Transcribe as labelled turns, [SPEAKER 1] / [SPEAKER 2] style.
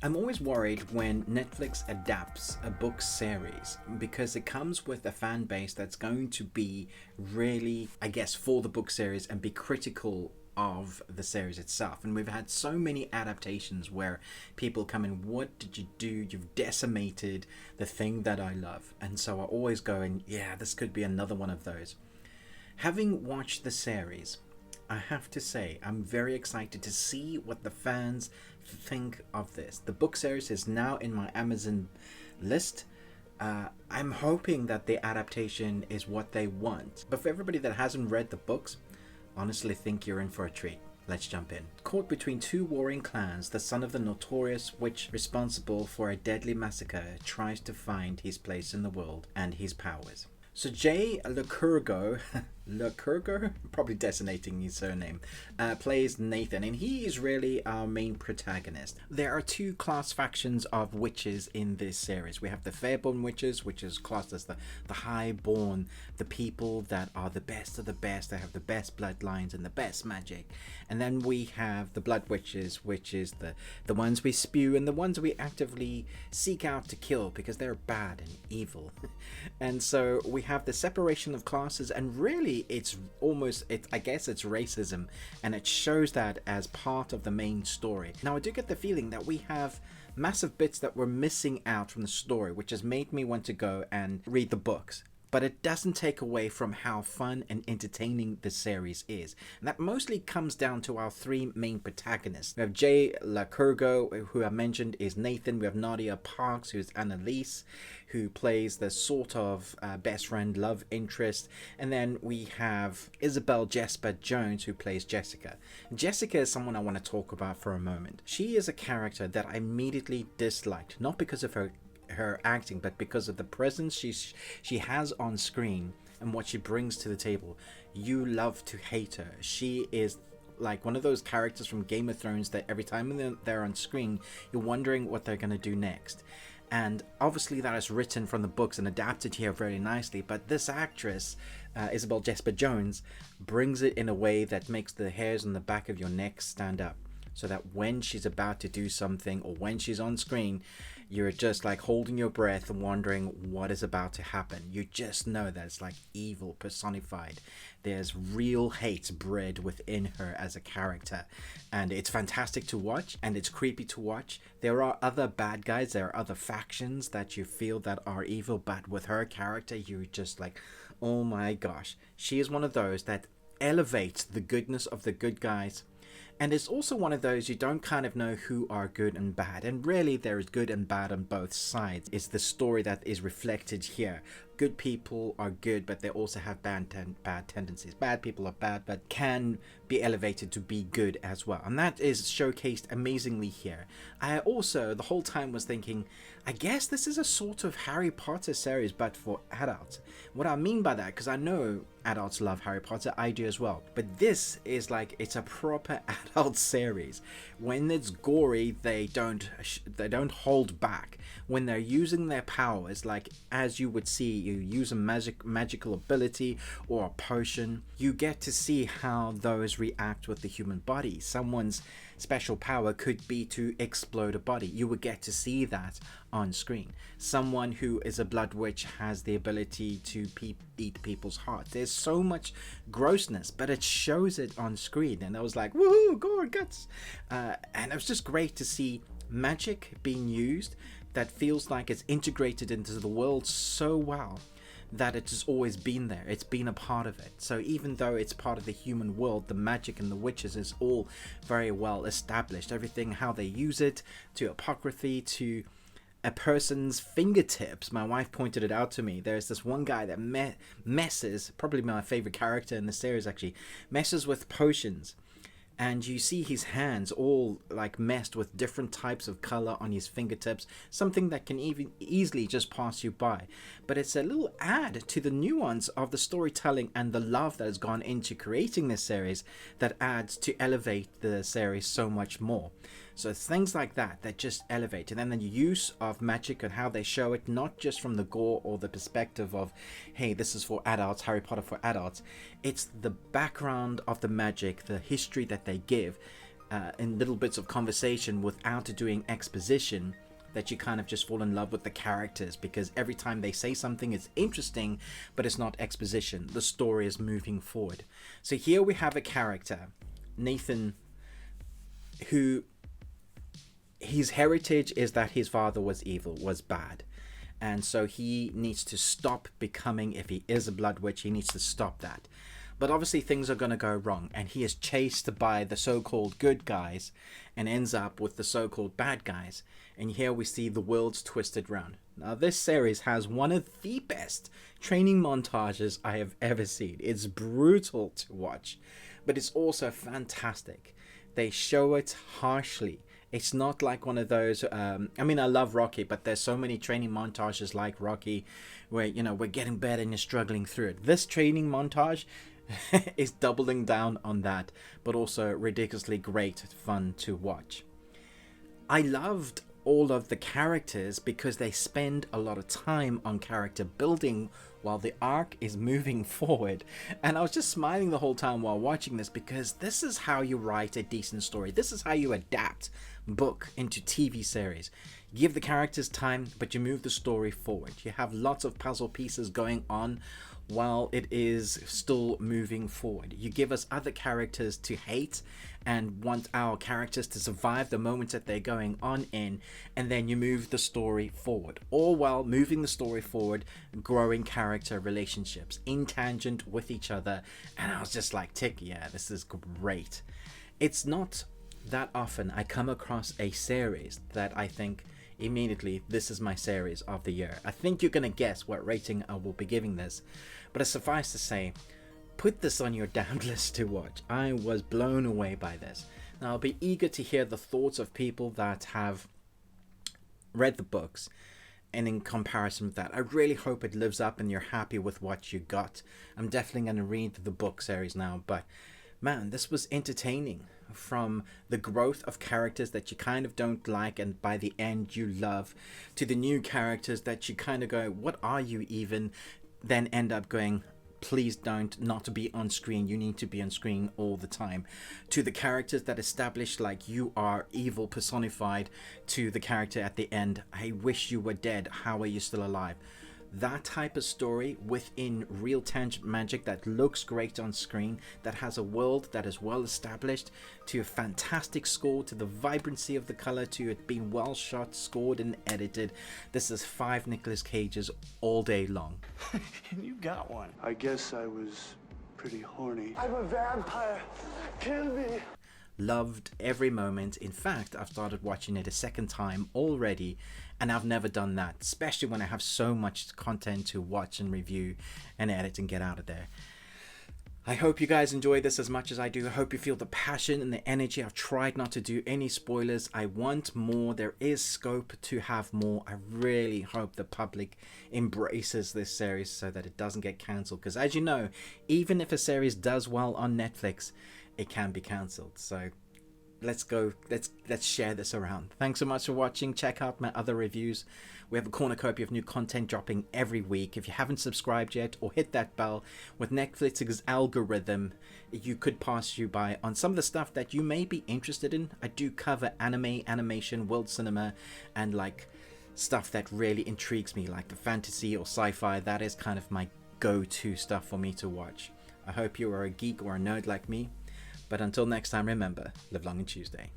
[SPEAKER 1] I'm always worried when Netflix adapts a book series because it comes with a fan base that's going to be really, I guess, for the book series and be critical of the series itself. And we've had so many adaptations where people come in, what did you do? You've decimated the thing that I love. And so I always go and yeah, this could be another one of those. Having watched the series, I have to say, I'm very excited to see what the fans think of this. The book series is now in my Amazon list. I'm hoping that the adaptation is what they want. But for everybody that hasn't read the books, honestly think you're in for a treat. Let's jump in. Caught between two warring clans, the son of the notorious witch responsible for a deadly massacre tries to find his place in the world and his powers. So Jay Lecurgo, probably designating his surname, plays Nathan, and he is really our main protagonist. There are two class factions of witches in this series. We have the Fairborn witches, which is classed as the highborn, the people that are the best of the best, they have the best bloodlines and the best magic. And then we have the Blood witches, which is the ones we spew and the ones we actively seek out to kill because they're bad and evil. And so we have the separation of classes, and really I guess it's racism, and it shows that as part of the main story. Now I do get the feeling that we have massive bits that we're missing out from the story, which has made me want to go and read the books. But it doesn't take away from how fun and entertaining the series is. And that mostly comes down to our three main protagonists. We have Jay Lacurgo, who I mentioned is Nathan. We have Nadia Parks, who's Annalise, who plays the sort of best friend love interest. And then we have Isabel Jesper Jones, who plays Jessica. Jessica is someone I want to talk about for a moment. She is a character that I immediately disliked, not because of her acting, but because of the presence she has on screen and what she brings to the table. You love to hate her. She is like one of those characters from Game of Thrones that every time they're on screen, you're wondering what they're going to do next. And obviously that is written from the books and adapted here very nicely, but this actress, Isabel Jesper Jones, brings it in a way that makes the hairs on the back of your neck stand up. So that when she's about to do something or when she's on screen, you're just like holding your breath and wondering what is about to happen. You just know that it's like evil personified. There's real hate bred within her as a character. And it's fantastic to watch and it's creepy to watch. There are other bad guys, there are other factions that you feel that are evil, but with her character, you're just like, oh my gosh. She is one of those that elevates the goodness of the good guys. And it's also one of those you don't kind of know who are good and bad. And really there is good and bad on both sides. It's the story that is reflected here. Good people are good, but they also have bad tendencies. Bad people are bad, but can be elevated to be good as well. And that is showcased amazingly here. I also, the whole time, was thinking, I guess this is a sort of Harry Potter series, but for adults. What I mean by that, because I know adults love Harry Potter, I do as well. But this is like, it's a proper adult series. When it's gory, they don't hold back. When they're using their powers, like as you would see, you use a magical ability or a potion, you get to see how those react with the human body. Someone's special power could be to explode a body. You would get to see that on screen. Someone who is a blood witch has the ability to eat people's hearts. There's so much grossness, but it shows it on screen, and I was like, woohoo, gore, guts. And it was just great to see magic being used that feels like it's integrated into the world so well that it's just always been there. It's been a part of it. So even though it's part of the human world, the magic and the witches is all very well established. Everything, how they use it, to apocryphy, to a person's fingertips. My wife pointed it out to me. There's this one guy that messes, probably my favorite character in the series actually, messes with potions. And you see his hands all like messed with different types of color on his fingertips, something that can even easily just pass you by. But it's a little add to the nuance of the storytelling and the love that has gone into creating this series that adds to elevate the series so much more. So things like that just elevate. And then the use of magic and how they show it, not just from the gore or the perspective of, hey, this is for adults, Harry Potter for adults. It's the background of the magic, the history that they give. in little bits of conversation without doing exposition, that you kind of just fall in love with the characters, because every time they say something, it's interesting, but it's not exposition. The story is moving forward. So here we have a character, Nathan, who his heritage is that his father was evil, was bad. And so he needs to stop becoming, if he is a blood witch, he needs to stop that. But obviously things are going to go wrong, and he is chased by the so-called good guys and ends up with the so-called bad guys. And here we see the world's twisted round. Now this series has one of the best training montages I have ever seen. It's brutal to watch, but it's also fantastic. They show it harshly. It's not like one of those, I mean, I love Rocky, but there's so many training montages like Rocky where, you know, we're getting better and you're struggling through it. This training montage is doubling down on that, but also ridiculously great fun to watch. I loved all of the characters because they spend a lot of time on character building while the arc is moving forward. And I was just smiling the whole time while watching this, because this is how you write a decent story. This is how you adapt book into TV series. Give the characters time, but you move the story forward. You have lots of puzzle pieces going on while it is still moving forward. You give us other characters to hate and want our characters to survive the moments that they're going on in, and then you move the story forward, all while moving the story forward, growing character relationships in tangent with each other. And I was just like, yeah, this is great. It's not that often I come across a series that I think immediately, this is my series of the year. I think you're gonna guess what rating I will be giving this, but suffice to say, put this on your damned list to watch. I was blown away by this. Now I'll be eager to hear the thoughts of people that have read the books, and in comparison with that, I really hope it lives up and you're happy with what you got. I'm definitely going to read the book series now, but man, this was entertaining. From the growth of characters that you kind of don't like and by the end you love, to the new characters that you kind of go, what are you even? Then end up going, please don't not to be on screen, you need to be on screen all the time. To the characters that establish like you are evil personified, to the character at the end, I wish you were dead, how are you still alive? That type of story within real tangent magic that looks great on screen, that has a world that is well established, to a fantastic score, to the vibrancy of the color, to it being well shot, scored and edited. This is 5 Nicolas Cages all day long.
[SPEAKER 2] You got one.
[SPEAKER 3] I guess I was pretty horny.
[SPEAKER 2] I'm a vampire. Kill me.
[SPEAKER 1] Loved every moment. In fact, I've started watching it a second time already, and I've never done that, especially when I have so much content to watch and review and edit and get out of there. I hope you guys enjoy this as much as I do. I hope you feel the passion and the energy. I've tried not to do any spoilers. I want more. There is scope to have more. I really hope the public embraces this series so that it doesn't get cancelled, because as you know, even if a series does well on Netflix, it can be cancelled. So let's share this around. Thanks so much for watching. Check out my other reviews. We have a cornucopia of new content dropping every week. If you haven't subscribed yet, or hit that bell, with Netflix's algorithm, you could pass you by on some of the stuff that you may be interested in. I do cover anime, animation, world cinema, and like stuff that really intrigues me, like the fantasy or sci-fi. That is kind of my go-to stuff for me to watch. I hope you are a geek or a nerd like me. But until next time, remember, live long and Tuesday.